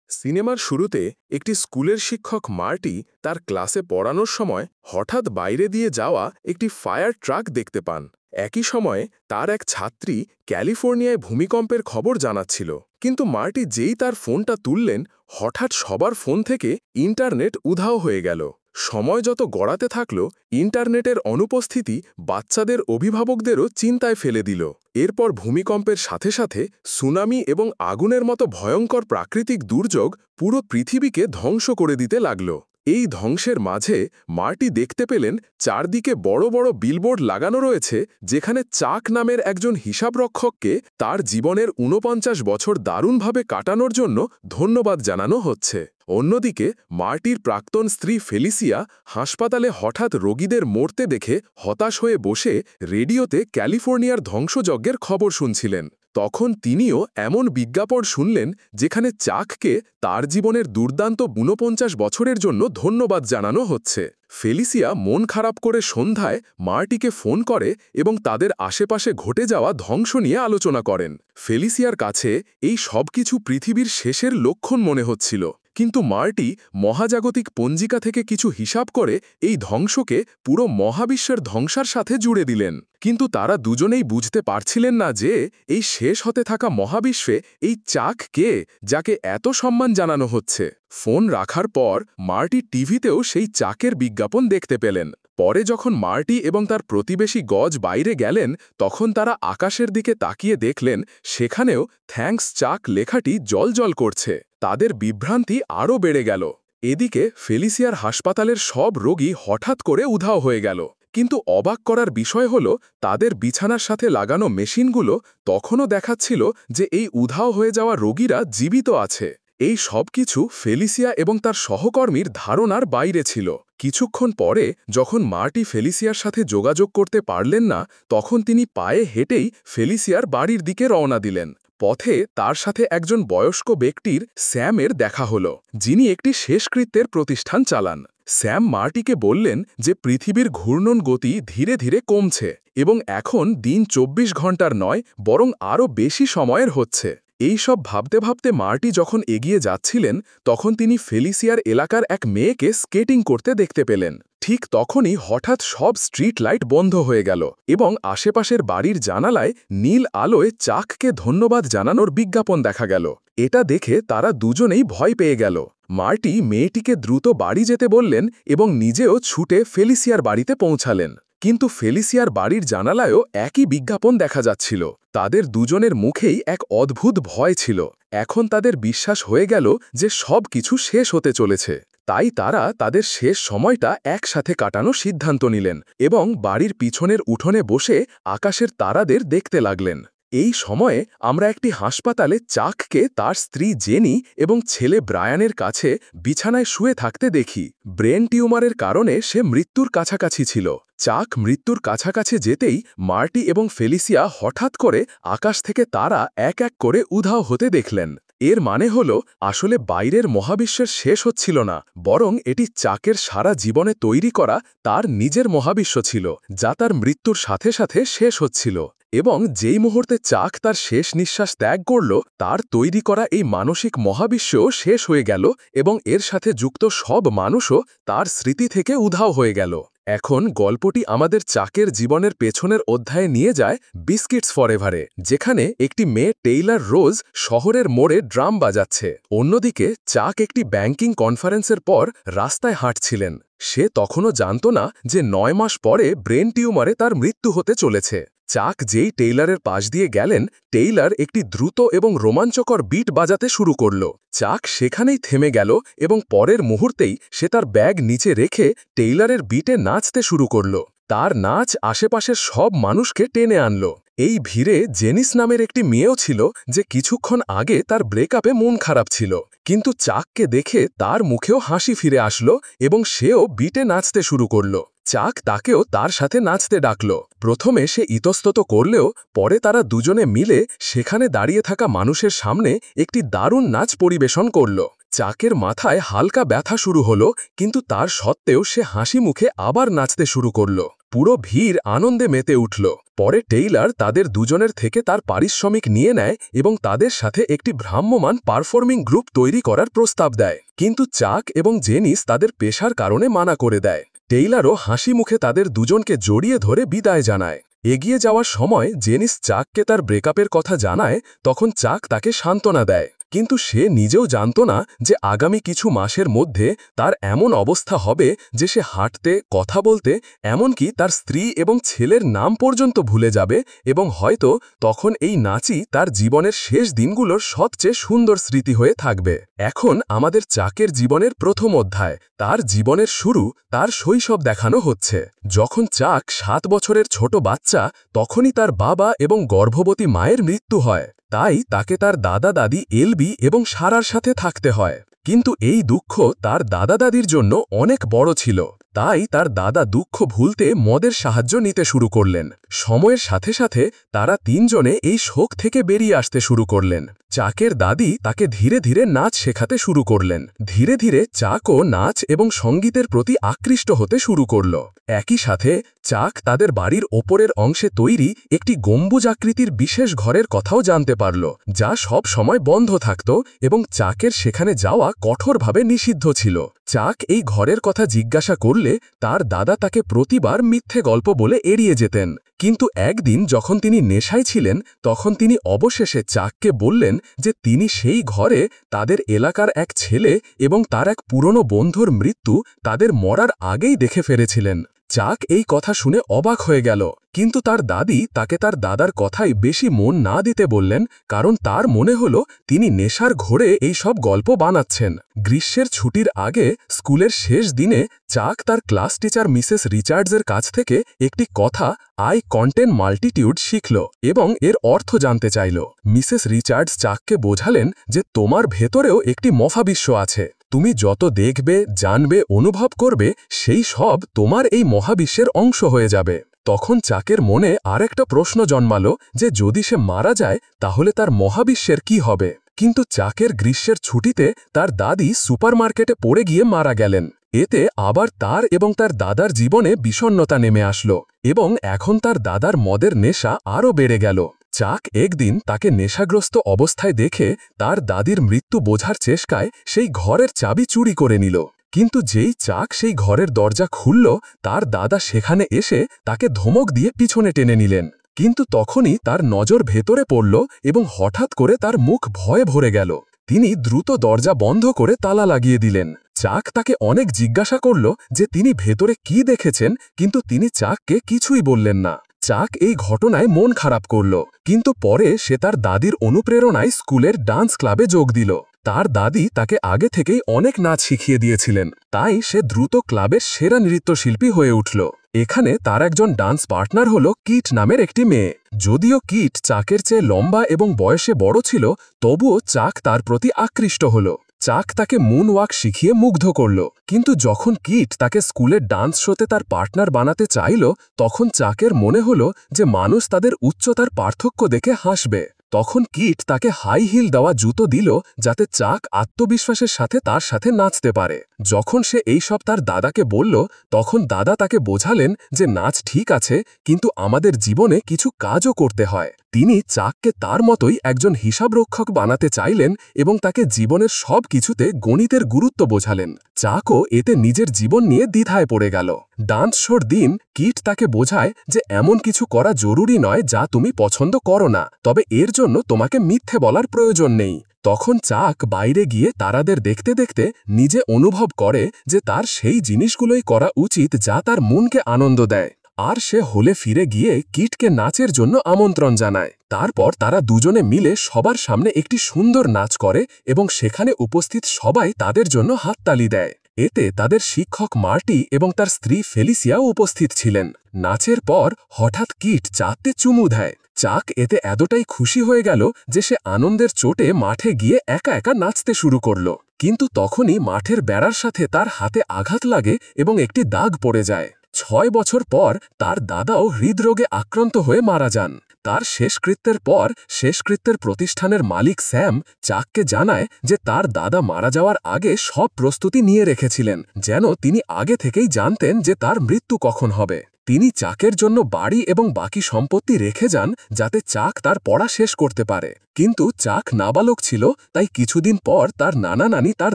সিনেমার শুরুতে একটি স্কুলের শিক্ষক মার্টি তার ক্লাসে পড়ানোর সময় হঠাৎ বাইরে দিয়ে যাওয়া একটি ফায়ার ট্রাক দেখতে পান। একই সময়ে তার এক ছাত্রী ক্যালিফোর্নিয়ায় ভূমিকম্পের খবর জানাচ্ছিল, কিন্তু মার্টি যেই তার ফোনটা তুললেন, হঠাৎ সবার ফোন থেকে ইন্টারনেট উধাও হয়ে গেল। সময় যত গড়াতে থাকল, ইন্টারনেটের অনুপস্থিতি বাচ্চাদের অভিভাবকদেরও চিন্তায় ফেলে দিল। এরপর ভূমিকম্পের সাথে সাথে সুনামি এবং আগুনের মতো ভয়ঙ্কর প্রাকৃতিক দুর্যোগ পুরো পৃথিবীকে ধ্বংস করে দিতে লাগল। এই ধ্বংসের মাঝে মার্টি দেখতে পেলেন চারদিকে বড় বড় বিলবোর্ড লাগানো রয়েছে, যেখানে চাক নামের একজন হিসাবরক্ষককে তার জীবনের ৪৯ বছর দারুণভাবে কাটানোর জন্য ধন্যবাদ জানানো হচ্ছে। অন্যদিকে মার্টির প্রাক্তন স্ত্রী ফেলিসিয়া হাসপাতালে হঠাৎ রোগীদের মরতে দেখে হতাশ হয়ে বসে রেডিওতে ক্যালিফোর্নিয়ার ধ্বংসযজ্ঞের খবর শুনছিলেন। তখন তিনিও এমন বিজ্ঞাপন শুনলেন যেখানে চাককে তার জীবনের দুর্দান্ত ৪৯ বছরের জন্য ধন্যবাদ জানানো হচ্ছে। ফেলিসিয়া মন খারাপ করে সন্ধ্যায় মার্টিকে ফোন করে এবং তাদের আশেপাশে ঘটে যাওয়া ধ্বংস নিয়ে আলোচনা করেন। ফেলিসিয়ার কাছে এই সবকিছু পৃথিবীর শেষের লক্ষণ মনে হচ্ছিল, কিন্তু মার্টি মহাজাগতিক পঞ্জিকা থেকে কিছু হিসাব করে এই ধ্বংসকে পুরো মহাবিশ্বের ধ্বংসার সাথে জুড়ে দিলেন। কিন্তু তারা দুজনেই বুঝতে পারছিলেন না যে এই শেষ হতে থাকা মহাবিশ্বে এই চাক কে, যাকে এত সম্মান জানানো হচ্ছে। ফোন রাখার পর মার্টি টিভিতেও সেই চাকের বিজ্ঞাপন দেখতে পেলেন। পরে যখন মার্টি এবং তার প্রতিবেশী গজ বাইরে গেলেন, তখন তারা আকাশের দিকে তাকিয়ে দেখলেন সেখানেও থ্যাঙ্কস চাক লেখাটি জ্বলজ্বল করছে। তাদের বিভ্রান্তি আরও বেড়ে গেল। এদিকে ফেলিসিয়ার হাসপাতালের সব রোগী হঠাৎ করে উধাও হয়ে গেল, কিন্তু অবাক করার বিষয় হল তাদের বিছানার সাথে লাগানো মেশিনগুলো তখনও দেখাচ্ছিল যে এই উধাও হয়ে যাওয়া রোগীরা জীবিত আছে। এই সব কিছু ফেলিসিয়া এবং তার সহকর্মীর ধারণার বাইরে ছিল। কিছুক্ষণ পরে যখন মার্টি ফেলিসিয়ার সাথে যোগাযোগ করতে পারলেন না, তখন তিনি পায়ে হেঁটেই ফেলিসিয়ার বাড়ির দিকে রওনা দিলেন। পথে তার সাথে একজন বয়স্ক ব্যক্তির স্যামের দেখা হল, যিনি একটি শেষকৃত্যের প্রতিষ্ঠান চালান। স্যাম মার্টিকে বললেন যে পৃথিবীর ঘূর্ণন গতি ধীরে ধীরে কমছে এবং এখন দিন ২৪ ঘন্টার নয়, বরং আরও বেশি সময়ের হচ্ছে। এই সব ভাবতে ভাবতে মার্টি যখন এগিয়ে যাচ্ছিলেন, তখন তিনি ফেলিসিয়ার এলাকার এক মেয়েকে স্কেটিং করতে দেখতে পেলেন। ঠিক তখনই হঠাৎ সব স্ট্রিট লাইট বন্ধ হয়ে গেল এবং আশেপাশের বাড়ির জানালায় নীল আলোয় চাককে ধন্যবাদ জানানোর বিজ্ঞাপন দেখা গেল। এটা দেখে তারা দুজনেই ভয় পেয়ে গেল। মার্টি মেয়েটিকে দ্রুত বাড়ি যেতে বললেন এবং নিজেও ছুটে ফেলিসিয়ার বাড়িতে পৌঁছালেন। কিন্তু ফেলিসিয়ার বাড়ির জানালায়ও একই বিজ্ঞাপন দেখা যাচ্ছিল। তাদের দুজনের মুখেই এক অদ্ভুত ভয় ছিল। এখন তাদের বিশ্বাস হয়ে গেল যে সব কিছু শেষ হতে চলেছে। তাই তারা তাদের শেষ সময়টা একসাথে কাটানোর সিদ্ধান্ত নিলেন এবং বাড়ির পিছনের উঠোনে বসে আকাশের তারাদের দেখতে লাগলেন। এই সময়ে আমরা একটি হাসপাতালে চাককে তার স্ত্রী জেনি এবং ছেলে ব্রায়ানের কাছে বিছানায় শুয়ে থাকতে দেখি। ব্রেন টিউমারের কারণে সে মৃত্যুর কাছাকাছি ছিল। চাক মৃত্যুর কাছাকাছি যেতেই মার্টি এবং ফেলিসিয়া হঠাৎ করে আকাশ থেকে তারা এক এক করে উধাও হতে দেখলেন। এর মানে হল আসলে বাইরের মহাবিশ্বের শেষ হচ্ছিল না, বরং এটি চাকের সারা জীবনে তৈরি করা তার নিজের মহাবিশ্ব ছিল, যা তার মৃত্যুর সাথে সাথে শেষ হচ্ছিল। এবং যেই মুহূর্তে চাক তার শেষ নিঃশ্বাস ত্যাগ করল, তার তৈরি করা এই মানসিক মহাবিশ্বও শেষ হয়ে গেল এবং এর সাথে যুক্ত সব মানুষও তার স্মৃতি থেকে উধাও হয়ে গেল। এখন গল্পটি আমাদের চাকের জীবনের পেছনের অধ্যায়ে নিয়ে যায় বিস্কিটস ফরএভারে, যেখানে একটি মেয়ে টেইলার রোজ শহরের মোড়ে ড্রাম বাজাচ্ছে। অন্যদিকে চাক একটি ব্যাংকিং কনফারেন্সের পর রাস্তায় হাঁটছিলেন। সে তখনও জানত না যে ৯ মাস পরে ব্রেন টিউমারে তার মৃত্যু হতে চলেছে। চাক যেই টেইলারের পাশ দিয়ে গেলেন, টেইলার একটি দ্রুত এবং রোমাঞ্চকর বিট বাজাতে শুরু করল। চাক সেখানেই থেমে গেল এবং পরের মুহূর্তেই সে তার ব্যাগ নিচে রেখে টেইলারের বিটে নাচতে শুরু করল। তার নাচ আশেপাশের সব মানুষকে টেনে আনল। এই ভিড়ে জেনিস নামের একটি মেয়েও ছিল, যে কিছুক্ষণ আগে তার ব্রেকআপে মন খারাপ ছিল, কিন্তু চাককে দেখে তার মুখেও হাসি ফিরে আসলো এবং সেও বিটে নাচতে শুরু করল। চাক তাকেও তার সাথে নাচতে ডাকল। প্রথমে সে ইতস্তত করলেও পরে তারা দুজনে মিলে সেখানে দাঁড়িয়ে থাকা মানুষের সামনে একটি দারুণ নাচ পরিবেশন করল। চাকের মাথায় হালকা ব্যথা শুরু হলো, কিন্তু তার সত্ত্বেও সে হাসি মুখে আবার নাচতে শুরু করল। পুরো ভিড় আনন্দে মেতে উঠল। পরে টেইলার তাদের দুজনের থেকে তার পারিশ্রমিক নিয়ে নেয় এবং তাদের সাথে একটি ভ্রাম্যমাণ পারফর্মিং গ্রুপ তৈরি করার প্রস্তাব দেয়। কিন্তু চাক এবং জেনিস তাদের পেশার কারণে মানা করে দেয়। টেইলারও হাসি মুখে তাদের দুজনকে জড়িয়ে ধরে বিদায় জানায়। এগিয়ে যাওয়ার সময় জেনিস চাককে তার ব্রেকআপের কথা জানায়। তখন চাক তাকে সান্ত্বনা দেয়, কিন্তু সে নিজেও জানত না যে আগামী কিছু মাসের মধ্যে তার এমন অবস্থা হবে যে সে হাঁটতে, কথা বলতে, এমনকি তার স্ত্রী এবং ছেলের নাম পর্যন্ত ভুলে যাবে, এবং হয়তো তখন এই নাচই তার জীবনের শেষ দিনগুলোর সবচেয়ে সুন্দর স্মৃতি হয়ে থাকবে। এখন আমাদের চাকের জীবনের প্রথম অধ্যায়, তার জীবনের শুরু, তার শৈশব দেখানো হচ্ছে। যখন চাক 7 বছরের ছোট বাচ্চা, তখনই তার বাবা এবং গর্ভবতী মায়ের মৃত্যু হয়। তাই তাকে তার দাদা দাদি এলবি এবং সারার সাথে থাকতে হয়। কিন্তু এই দুঃখ তার দাদা দাদির জন্য অনেক বড় ছিল। তাই তার দাদা দুঃখ ভুলতে মদের সাহায্য নিতে শুরু করলেন। সময়ের সাথে সাথে তারা তিনজনে এই শোক থেকে বেরিয়ে আসতে শুরু করলেন। চাকের দাদি তাকে ধীরে ধীরে নাচ শেখাতে শুরু করলেন। ধীরে ধীরে চাকও নাচ এবং সঙ্গীতের প্রতি আকৃষ্ট হতে শুরু করল। একই সাথে চাক তাদের বাড়ির ওপরের অংশে তৈরি একটি গম্বুজাকৃতির বিশেষ ঘরের কথাও জানতে পারল, যা সব সময় বন্ধ থাকত এবং চাকের সেখানে যাওয়া কঠোরভাবে নিষিদ্ধ ছিল। চাক এই ঘরের কথা জিজ্ঞাসা করলে তার দাদা তাকে প্রতিবার মিথ্যে গল্প বলে এড়িয়ে যেতেন। কিন্তু একদিন যখন তিনি নেশায় ছিলেন, তখন তিনি অবশেষে চাককে বললেন যে তিনি সেই ঘরে তাদের এলাকার এক ছেলে এবং তার এক পুরনো বন্ধুর মৃত্যু তাদের মরার আগেই দেখে ফেলেছিলেন। চাক এই কথা শুনে অবাক হয়ে গেল, কিন্তু তার দাদি তাকে তার দাদার কথায় বেশি মন না দিতে বললেন, কারণ তার মনে হল তিনি নেশার ঘোরে এই সব গল্প বানাচ্ছেন। গ্রীষ্মের ছুটির আগে স্কুলের শেষ দিনে চাক তার ক্লাস টিচার মিসেস রিচার্ডসের কাছ থেকে একটি কথা আই কন্টেন মাল্টিটিউড শিখল এবং এর অর্থ জানতে চাইল। মিসেস রিচার্ডস চাককে বোঝালেন যে তোমার ভেতরেও একটি মহাবিশ্ব আছে। তুমি যত দেখবে, জানবে, অনুভব করবে, সেই সব তোমার এই মহাবিশ্বের অংশ হয়ে যাবে। তখন চাকের মনে আরেকটা প্রশ্ন জন্মালো যে যদি সে মারা যায় তাহলে তার মহাবিশ্বের কি হবে। কিন্তু চাকের গ্রীষ্মের ছুটিতে তার দাদি সুপারমার্কেটে পড়ে গিয়ে মারা গেলেন। এতে আবার তার এবং তার দাদার জীবনে বিষণ্ণতা নেমে আসলো এবং এখন তার দাদার মদের নেশা আরও বেড়ে গেল। চাক একদিন তাকে নেশাগ্রস্ত অবস্থায় দেখে তার দাদির মৃত্যু বোঝার চেষ্টায় সেই ঘরের চাবি চুরি করে নিল। কিন্তু যেই চাক সেই ঘরের দরজা খুলল, তার দাদা সেখানে এসে তাকে ধমক দিয়ে পিছনে টেনে নিলেন। কিন্তু তখনই তার নজর ভেতরে পড়ল এবং হঠাৎ করে তার মুখ ভয়ে ভরে গেল। তিনি দ্রুত দরজা বন্ধ করে তালা লাগিয়ে দিলেন। চাক তাকে অনেক জিজ্ঞাসা করল যে তিনি ভেতরে কি দেখেছেন, কিন্তু তিনি চাককে কিছুই বললেন না। চাক এই ঘটনায় মন খারাপ করল, কিন্তু পরে সে তার দাদির অনুপ্রেরণায় স্কুলের ডান্স ক্লাবে যোগ দিল। তার দাদি তাকে আগে থেকেই অনেক নাচ শিখিয়ে দিয়েছিলেন, তাই সে দ্রুত ক্লাবের সেরা নৃত্যশিল্পী হয়ে উঠল। এখানে তার একজন ডান্স পার্টনার হল কিট নামের একটি মেয়ে। যদিও কিট চাকের চেয়ে লম্বা এবং বয়সে বড় ছিল, তবুও চাক তার প্রতি আকৃষ্ট হল। চাক তাকে মুন ওয়াক শিখিয়ে মুগ্ধ করল। কিন্তু যখন কিট তাকে স্কুলের ডান্স শোতে তার পার্টনার বানাতে চাইল, তখন চাকের মনে হল যে মানুষ তাদের উচ্চতার পার্থক্য দেখে হাসবে। তখন কিট তাকে হাই হিল দেওয়া জুতো দিল, যাতে চাক আত্মবিশ্বাসের সাথে তার সাথে নাচতে পারে। যখন সে এইসব তার দাদাকে বলল, তখন দাদা তাকে বোঝালেন যে নাচ ঠিক আছে, কিন্তু আমাদের জীবনে কিছু কাজও করতে হয়। তিনি চাককে তার মতোই একজন হিসাবরক্ষক বানাতে চাইলেন এবং তাকে জীবনের সব কিছুতে গণিতের গুরুত্ব বোঝালেন। চাকও এতে নিজের জীবন নিয়ে দ্বিধায় পড়ে গেল। ডান্স শোর দিন কিট তাকে বোঝায় যে এমন কিছু করা জরুরি নয় যা তুমি পছন্দ করো না, তবে এর জন্য তোমাকে মিথ্যে বলার প্রয়োজন নেই। তখন চাক বাইরে গিয়ে তারাদের দেখতে দেখতে নিজে অনুভব করে যে তার সেই জিনিসগুলোই করা উচিত যা তার মনকে আনন্দ দেয়। আর সে হলে ফিরে গিয়ে কিটকে নাচের জন্য আমন্ত্রণ জানায়। তারপর তারা দুজনে মিলে সবার সামনে একটি সুন্দর নাচ করে এবং সেখানে উপস্থিত সবাই তাদের জন্য হাততালি দেয়। এতে তাদের শিক্ষক মার্টি এবং তার স্ত্রী ফেলিসিয়াও উপস্থিত ছিলেন। নাচের পর হঠাৎ কিট চাকতে চুমু দেয়। চাক এতে এতটাই খুশি হয়ে গেল যে সে আনন্দের চোটে মাঠে গিয়ে একা একা নাচতে শুরু করল। কিন্তু তখনই মাঠের বেড়ার সাথে তার হাতে আঘাত লাগে এবং একটি দাগ পড়ে যায়। 6 বছর পর তার দাদাও হৃদরোগে আক্রান্ত হয়ে মারা যান। তার শেষকৃত্যের পর শেষকৃত্যের প্রতিষ্ঠানের মালিক স্যাম চাককে জানায় যে তার দাদা মারা যাওয়ার আগে সব প্রস্তুতি নিয়ে রেখেছিলেন, যেন তিনি আগে থেকেই জানতেন যে তার মৃত্যু কখন হবে। তিনি চাকের জন্য বাড়ি এবং বাকি সম্পত্তি রেখে যান যাতে চাক তার পড়া শেষ করতে পারে। কিন্তু চাক নাবালক ছিল, তাই কিছুদিন পর তার নানা নানি তার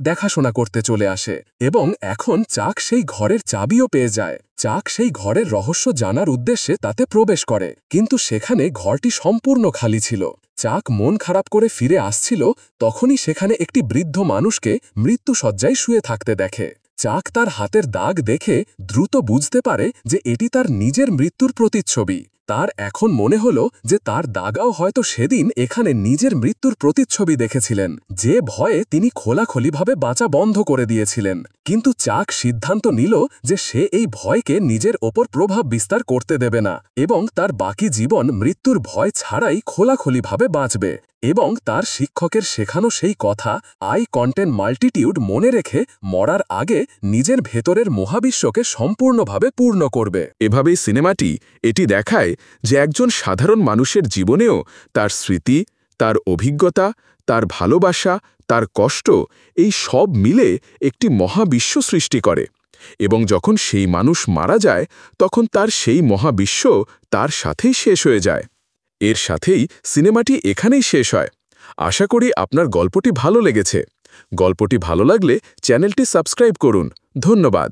দেখাশোনা করতে চলে আসে এবং এখন চাক সেই ঘরের চাবিও পেয়ে যায়। চাক সেই ঘরের রহস্য জানার উদ্দেশ্যে তাতে প্রবেশ করে, কিন্তু সেখানে ঘরটি সম্পূর্ণ খালি ছিল। চাক মন খারাপ করে ফিরে আসছিল, তখনই সেখানে একটি বৃদ্ধ মানুষকে মৃত্যুশয্যায় শুয়ে থাকতে দেখে। চাক তার হাতের দাগ দেখে দ্রুত বুঝতে পারে যে এটি তার নিজের মৃত্যুর প্রতিচ্ছবি। তার এখন মনে হলো যে তার দাগাও হয়তো সেদিন এখানে নিজের মৃত্যুর প্রতিচ্ছবি দেখেছিলেন, যে ভয়ে তিনি খোলাখলিভাবে বাঁচা বন্ধ করে দিয়েছিলেন। কিন্তু চাক সিদ্ধান্ত নিল যে সে এই ভয়কে নিজের ওপর প্রভাব বিস্তার করতে দেবে না এবং তার বাকি জীবন মৃত্যুর ভয় ছাড়াই খোলাখলিভাবে বাঁচবে। এবং তার শিক্ষকের শেখানো সেই কথা আই কন্টেন্ট মাল্টিটিউড মনে রেখে মরার আগে নিজের ভেতরের মহাবিশ্বকে সম্পূর্ণভাবে পূর্ণ করবে। এভাবেই সিনেমাটি এটি দেখায় যে একজন সাধারণ মানুষের জীবনেও তার স্মৃতি, তার অভিজ্ঞতা, তার ভালোবাসা, তার কষ্ট, এই সব মিলে একটি মহাবিশ্ব সৃষ্টি করে এবং যখন সেই মানুষ মারা যায় তখন তার সেই মহাবিশ্ব তার সাথেই শেষ হয়ে যায়। এর সাথেই সিনেমাটি এখানেই শেষ হয়। আশা করি আপনার গল্পটি ভালো লেগেছে। গল্পটি ভালো লাগলে চ্যানেলটি সাবস্ক্রাইব করুন। ধন্যবাদ।